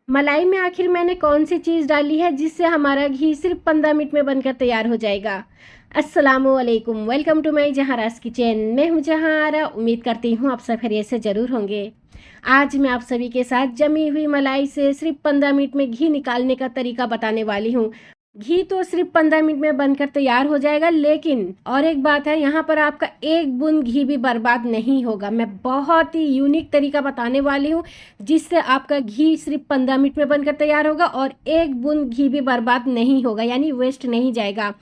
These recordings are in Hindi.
मलाई में आखिर मैंने कौन सी चीज़ डाली है जिससे हमारा घी सिर्फ 15 मिनट में बनकर तैयार हो जाएगा। अस्सलामुअलैकुम, वेलकम टू माई जहारास किचन। मैं हूँ जहारा। उम्मीद करती हूँ आप सब खैरियत से ज़रूर होंगे। आज मैं आप सभी के साथ जमी हुई मलाई से सिर्फ 15 मिनट में घी निकालने का तरीका बताने वाली हूँ। घी तो सिर्फ 15 मिनट में बनकर तैयार हो जाएगा, लेकिन और एक बात है, यहाँ पर आपका एक बूंद घी भी बर्बाद नहीं होगा। मैं बहुत ही यूनिक तरीका बताने वाली हूँ जिससे आपका घी सिर्फ 15 मिनट में बनकर तैयार होगा और एक बूंद घी भी बर्बाद नहीं होगा, यानी वेस्ट नहीं जाएगा।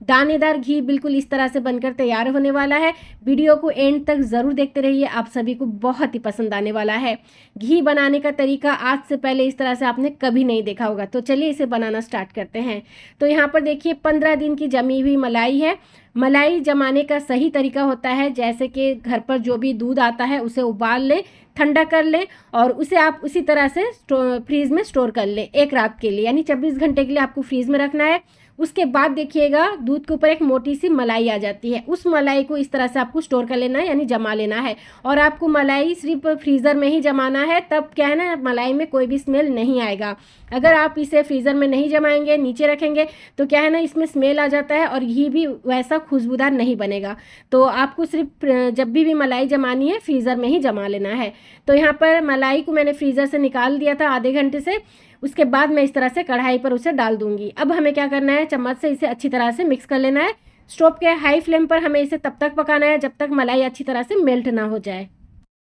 दानेदार घी बिल्कुल इस तरह से बनकर तैयार होने वाला है। वीडियो को एंड तक ज़रूर देखते रहिए, आप सभी को बहुत ही पसंद आने वाला है। घी बनाने का तरीका आज से पहले इस तरह से आपने कभी नहीं देखा होगा। तो चलिए इसे बनाना स्टार्ट करते हैं। तो यहाँ पर देखिए 15 दिन की जमी हुई मलाई है। मलाई जमाने का सही तरीका होता है जैसे कि घर पर जो भी दूध आता है उसे उबाल लें, ठंडा कर लें और उसे आप उसी तरह से फ्रीज़ में स्टोर कर लें एक रात के लिए, यानी 24 घंटे के लिए आपको फ्रीज़ में रखना है। उसके बाद देखिएगा दूध के ऊपर एक मोटी सी मलाई आ जाती है। उस मलाई को इस तरह से आपको स्टोर कर लेना है, यानी जमा लेना है। और आपको मलाई सिर्फ फ्रीज़र में ही जमाना है, तब क्या है ना, मलाई में कोई भी स्मेल नहीं आएगा। अगर आप इसे फ्रीज़र में नहीं जमाएंगे, नीचे रखेंगे, तो क्या है ना, इसमें स्मेल आ जाता है और घी भी वैसा खुशबूदार नहीं बनेगा। तो आपको सिर्फ जब भी मलाई जमानी है फ्रीज़र में ही जमा लेना है। तो यहाँ पर मलाई को मैंने फ्रीज़र से निकाल दिया था आधे घंटे से। उसके बाद मैं इस तरह से कढ़ाई पर उसे डाल दूंगी। अब हमें क्या करना है, चम्मच से इसे अच्छी तरह से मिक्स कर लेना है। स्टोव के हाई फ्लेम पर हमें इसे तब तक पकाना है जब तक मलाई अच्छी तरह से मेल्ट ना हो जाए।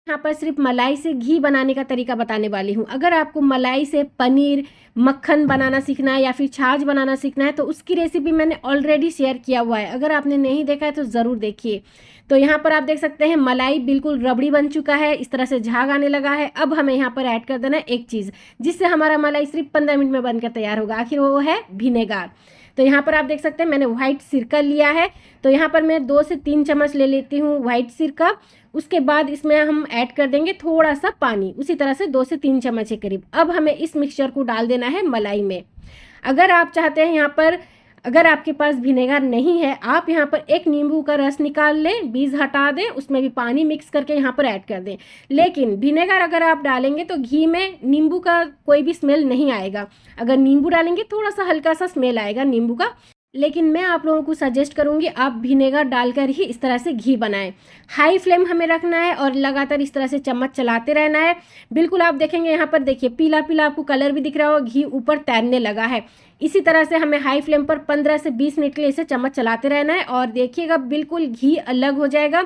यहाँ पर सिर्फ मलाई से घी बनाने का तरीका बताने वाली हूँ। अगर आपको मलाई से पनीर, मक्खन बनाना सीखना है या फिर छाछ बनाना सीखना है तो उसकी रेसिपी मैंने ऑलरेडी शेयर किया हुआ है। अगर आपने नहीं देखा है तो ज़रूर देखिए। तो यहाँ पर आप देख सकते हैं मलाई बिल्कुल रबड़ी बन चुका है, इस तरह से झाग आने लगा है। अब हमें यहाँ पर ऐड कर देना है एक चीज़ जिससे हमारा मलाई सिर्फ 15 मिनट में बनकर तैयार होगा। आखिर वो है विनेगर। तो यहाँ पर आप देख सकते हैं मैंने व्हाइट सिरका लिया है। तो यहाँ पर मैं 2 से 3 चम्मच ले लेती हूँ व्हाइट सिरका। उसके बाद इसमें हम ऐड कर देंगे थोड़ा सा पानी, उसी तरह से 2 से 3 चम्मच के करीब। अब हमें इस मिक्सचर को डाल देना है मलाई में। अगर आप चाहते हैं यहाँ पर, अगर आपके पास विनेगर नहीं है, आप यहाँ पर एक नींबू का रस निकाल लें, बीज हटा दें, उसमें भी पानी मिक्स करके यहाँ पर ऐड कर दें। लेकिन विनेगर अगर आप डालेंगे तो घी में नींबू का कोई भी स्मेल नहीं आएगा। अगर नींबू डालेंगे थोड़ा सा हल्का सा स्मेल आएगा नींबू का, लेकिन मैं आप लोगों को सजेस्ट करूंगी आप विनेगर डालकर ही इस तरह से घी बनाएं। हाई फ्लेम हमें रखना है और लगातार इस तरह से चम्मच चलाते रहना है। बिल्कुल आप देखेंगे यहाँ पर देखिए पीला पीला आपको कलर भी दिख रहा हो, घी ऊपर तैरने लगा है। इसी तरह से हमें हाई फ्लेम पर 15 से 20 मिनट के लिए इसे चम्मच चलाते रहना है और देखिएगा बिल्कुल घी अलग हो जाएगा।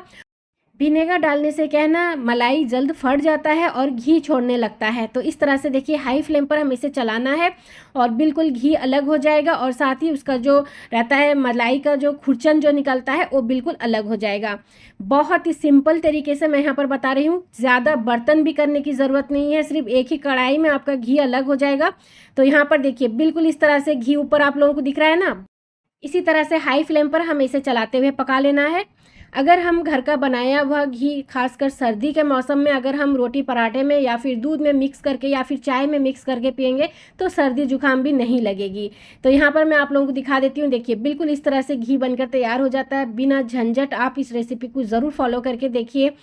विनेगर डालने से क्या है ना, मलाई जल्द फट जाता है और घी छोड़ने लगता है। तो इस तरह से देखिए हाई फ्लेम पर हमें इसे चलाना है और बिल्कुल घी अलग हो जाएगा और साथ ही उसका जो रहता है मलाई का जो खुरचन जो निकलता है वो बिल्कुल अलग हो जाएगा। बहुत ही सिंपल तरीके से मैं यहाँ पर बता रही हूँ, ज़्यादा बर्तन भी करने की ज़रूरत नहीं है, सिर्फ एक ही कढ़ाई में आपका घी अलग हो जाएगा। तो यहाँ पर देखिए बिल्कुल इस तरह से घी ऊपर आप लोगों को दिख रहा है ना, इसी तरह से हाई फ्लेम पर हमें इसे चलाते हुए पका लेना है। अगर हम घर का बनाया हुआ घी खासकर सर्दी के मौसम में अगर हम रोटी पराठे में या फिर दूध में मिक्स करके या फिर चाय में मिक्स करके पियेंगे तो सर्दी जुकाम भी नहीं लगेगी। तो यहाँ पर मैं आप लोगों को दिखा देती हूँ, देखिए बिल्कुल इस तरह से घी बनकर तैयार हो जाता है बिना झंझट। आप इस रेसिपी को ज़रूर फॉलो करके देखिए,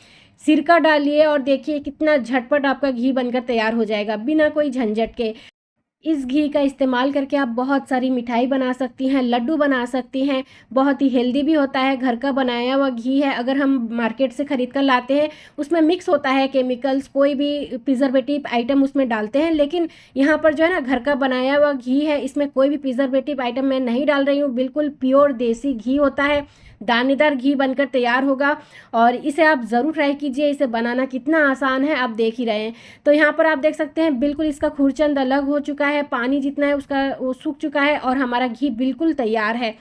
सिरका डालिए और देखिए कितना झटपट आपका घी बनकर तैयार हो जाएगा बिना कोई झंझट के। इस घी का इस्तेमाल करके आप बहुत सारी मिठाई बना सकती हैं, लड्डू बना सकती हैं। बहुत ही हेल्दी भी होता है, घर का बनाया हुआ घी है। अगर हम मार्केट से ख़रीद कर लाते हैं उसमें मिक्स होता है केमिकल्स, कोई भी प्रिजर्वेटिव आइटम उसमें डालते हैं, लेकिन यहाँ पर जो है ना घर का बनाया हुआ घी है, इसमें कोई भी प्रिजर्वेटिव आइटम मैं नहीं डाल रही हूँ। बिल्कुल प्योर देसी घी होता है, दानेदार घी बनकर तैयार होगा और इसे आप ज़रूर ट्राई कीजिए। इसे बनाना कितना आसान है आप देख ही रहे हैं। तो यहाँ पर आप देख सकते हैं बिल्कुल इसका खुरचंद अलग हो चुका है, पानी जितना है उसका वो सूख चुका है और हमारा घी बिल्कुल तैयार है।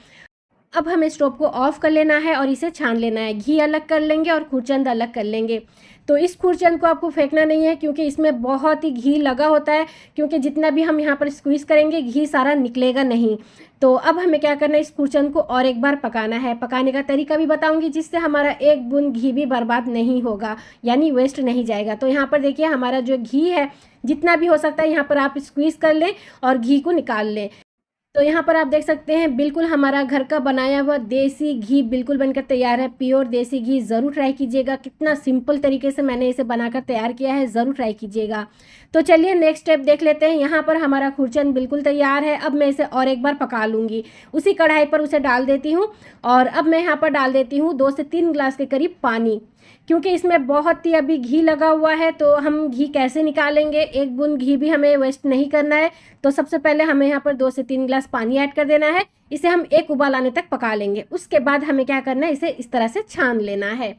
अब हमें स्टोव को ऑफ कर लेना है और इसे छान लेना है। घी अलग कर लेंगे और खुरचंद अलग कर लेंगे। तो इस खुरचंद को आपको फेंकना नहीं है क्योंकि इसमें बहुत ही घी लगा होता है, क्योंकि जितना भी हम यहाँ पर स्क्वीज़ करेंगे घी सारा निकलेगा नहीं। तो अब हमें क्या करना है, इस खुरचंद को और एक बार पकाना है। पकाने का तरीका भी बताऊंगी जिससे हमारा एक बूंद घी भी बर्बाद नहीं होगा, यानी वेस्ट नहीं जाएगा। तो यहाँ पर देखिए हमारा जो घी है जितना भी हो सकता है यहाँ पर आप स्क्वीज़ कर लें और घी को निकाल लें। तो यहाँ पर आप देख सकते हैं बिल्कुल हमारा घर का बनाया हुआ देसी घी बिल्कुल बनकर तैयार है। प्योर देसी घी ज़रूर ट्राई कीजिएगा। कितना सिंपल तरीके से मैंने इसे बनाकर तैयार किया है, ज़रूर ट्राई कीजिएगा। तो चलिए नेक्स्ट स्टेप देख लेते हैं। यहाँ पर हमारा खुरचन बिल्कुल तैयार है। अब मैं इसे और एक बार पका लूँगी। उसी कढ़ाई पर उसे डाल देती हूँ और अब मैं यहाँ पर डाल देती हूँ 2 से 3 गिलास के करीब पानी। क्योंकि इसमें बहुत ही अभी घी लगा हुआ है तो हम घी कैसे निकालेंगे, एक बूंद घी भी हमें वेस्ट नहीं करना है। तो सबसे पहले हमें यहाँ पर 2 से 3 गिलास पानी ऐड कर देना है। इसे हम एक उबाल आने तक पका लेंगे। उसके बाद हमें क्या करना है, इसे इस तरह से छान लेना है।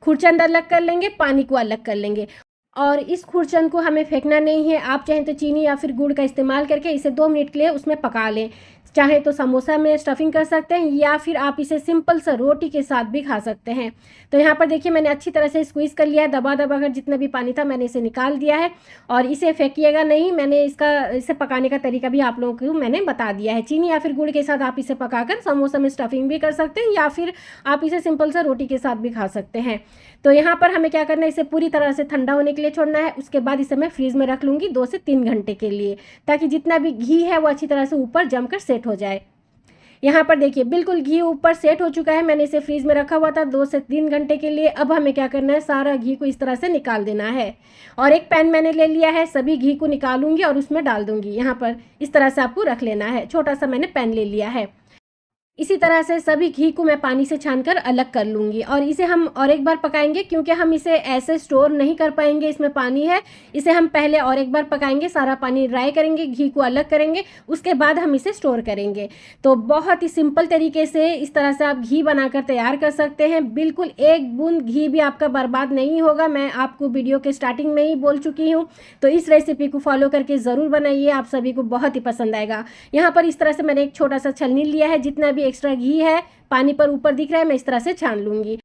खुरचंद अलग कर लेंगे, पानी को अलग कर लेंगे और इस खुरचंद को हमें फेंकना नहीं है। आप चाहें तो चीनी या फिर गुड़ का इस्तेमाल करके इसे 2 मिनट के लिए उसमें पका लें। चाहे तो समोसा में स्टफिंग कर सकते हैं या फिर आप इसे सिंपल सा रोटी के साथ भी खा सकते हैं। तो यहाँ पर देखिए मैंने अच्छी तरह से स्क्वीज़ कर लिया है। दबा दबा कर जितना भी पानी था मैंने इसे निकाल दिया है और इसे फेंकिएगा नहीं। मैंने इसे पकाने का तरीका भी आप लोगों को मैंने बता दिया है। चीनी या फिर गुड़ के साथ आप इसे पकाकर समोसा में स्टफिंग भी कर सकते हैं या फिर आप इसे सिंपल सा रोटी के साथ भी खा सकते हैं। तो यहाँ पर हमें क्या करना है, इसे पूरी तरह से ठंडा होने के लिए छोड़ना है। उसके बाद इसे मैं फ्रीज़ में रख लूँगी 2 से 3 घंटे के लिए, ताकि जितना भी घी है वो अच्छी तरह से ऊपर जमकर सेट हो जाए। यहाँ पर देखिए बिल्कुल घी ऊपर सेट हो चुका है। मैंने इसे फ्रीज में रखा हुआ था 2 से 3 घंटे के लिए। अब हमें क्या करना है, सारा घी को इस तरह से निकाल देना है और एक पैन मैंने ले लिया है। सभी घी को निकालूंगी और उसमें डाल दूंगी। यहाँ पर इस तरह से आपको रख लेना है। छोटा सा मैंने पैन ले लिया है। इसी तरह से सभी घी को मैं पानी से छानकर अलग कर लूँगी और इसे हम और एक बार पकाएंगे, क्योंकि हम इसे ऐसे स्टोर नहीं कर पाएंगे, इसमें पानी है। इसे हम पहले और एक बार पकाएंगे, सारा पानी ड्राई करेंगे, घी को अलग करेंगे, उसके बाद हम इसे स्टोर करेंगे। तो बहुत ही सिंपल तरीके से इस तरह से आप घी बनाकर तैयार कर सकते हैं। बिल्कुल एक बूंद घी भी आपका बर्बाद नहीं होगा। मैं आपको वीडियो के स्टार्टिंग में ही बोल चुकी हूँ। तो इस रेसिपी को फॉलो करके ज़रूर बनाइए, आप सभी को बहुत ही पसंद आएगा। यहाँ पर इस तरह से मैंने एक छोटा सा छलनी लिया है। जितना भी एक्स्ट्रा घी है पानी पर ऊपर दिख रहा है, मैं इस तरह से छान लूँगी।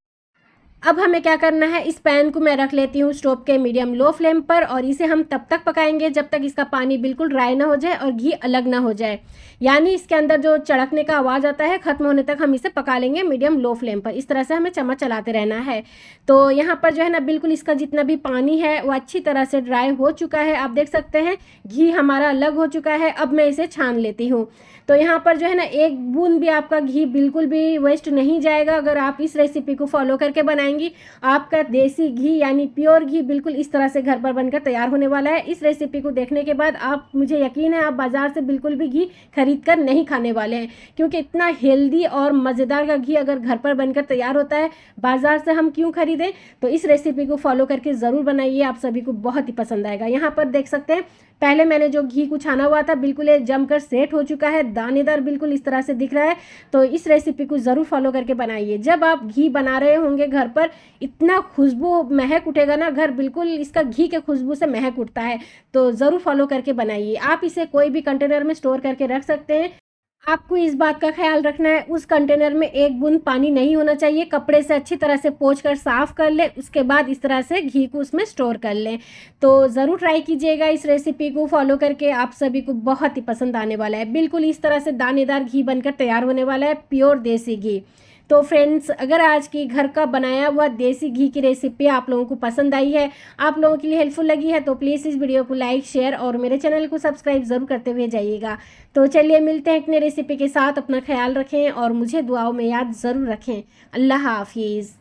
अब हमें क्या करना है, इस पैन को मैं रख लेती हूँ स्टोव के मीडियम लो फ्लेम पर और इसे हम तब तक पकाएंगे जब तक इसका पानी बिल्कुल ड्राई ना हो जाए और घी अलग ना हो जाए। यानी इसके अंदर जो चड़कने का आवाज़ आता है, ख़त्म होने तक हम इसे पका लेंगे मीडियम लो फ्लेम पर। इस तरह से हमें चम्मच चलाते रहना है। तो यहाँ पर जो है ना बिल्कुल इसका जितना भी पानी है वो अच्छी तरह से ड्राई हो चुका है। आप देख सकते हैं घी हमारा अलग हो चुका है। अब मैं इसे छान लेती हूँ। तो यहाँ पर जो है ना एक बूंद भी आपका घी बिल्कुल भी वेस्ट नहीं जाएगा अगर आप इस रेसिपी को फॉलो करके बनाएंगी। आपका देसी घी यानी प्योर घी बिल्कुल इस तरह से घर पर बनकर तैयार होने वाला है। इस रेसिपी को देखने के बाद आप, मुझे यकीन है, आप बाज़ार से बिल्कुल भी घी खरीद कर नहीं खाने वाले हैं, क्योंकि इतना हेल्दी और मज़ेदार का घी अगर घर पर बनकर तैयार होता है, बाज़ार से हम क्यों खरीदें। तो इस रेसिपी को फॉलो करके ज़रूर बनाइए, आप सभी को बहुत ही पसंद आएगा। यहाँ पर देख सकते हैं पहले मैंने जो घी को छाना हुआ था बिल्कुल ये जमकर सेट हो चुका है, दानेदार बिल्कुल इस तरह से दिख रहा है। तो इस रेसिपी को ज़रूर फॉलो करके बनाइए। जब आप घी बना रहे होंगे घर पर, इतना खुशबू महक उठेगा ना, घर बिल्कुल इसका घी के खुशबू से महक उठता है। तो ज़रूर फॉलो करके बनाइए। आप इसे कोई भी कंटेनर में स्टोर करके रख सकते हैं। आपको इस बात का ख्याल रखना है, उस कंटेनर में एक बूंद पानी नहीं होना चाहिए। कपड़े से अच्छी तरह से पोंछ कर साफ़ कर लें, उसके बाद इस तरह से घी को उसमें स्टोर कर लें। तो ज़रूर ट्राई कीजिएगा इस रेसिपी को फॉलो करके, आप सभी को बहुत ही पसंद आने वाला है। बिल्कुल इस तरह से दानेदार घी बनकर तैयार होने वाला है, प्योर देसी घी। तो फ्रेंड्स, अगर आज की घर का बनाया हुआ देसी घी की रेसिपी आप लोगों को पसंद आई है, आप लोगों के लिए हेल्पफुल लगी है, तो प्लीज़ इस वीडियो को लाइक, शेयर और मेरे चैनल को सब्सक्राइब ज़रूर करते हुए जाइएगा। तो चलिए मिलते हैं एक नई रेसिपी के साथ। अपना ख्याल रखें और मुझे दुआओं में याद ज़रूर रखें। अल्लाह हाफिज़।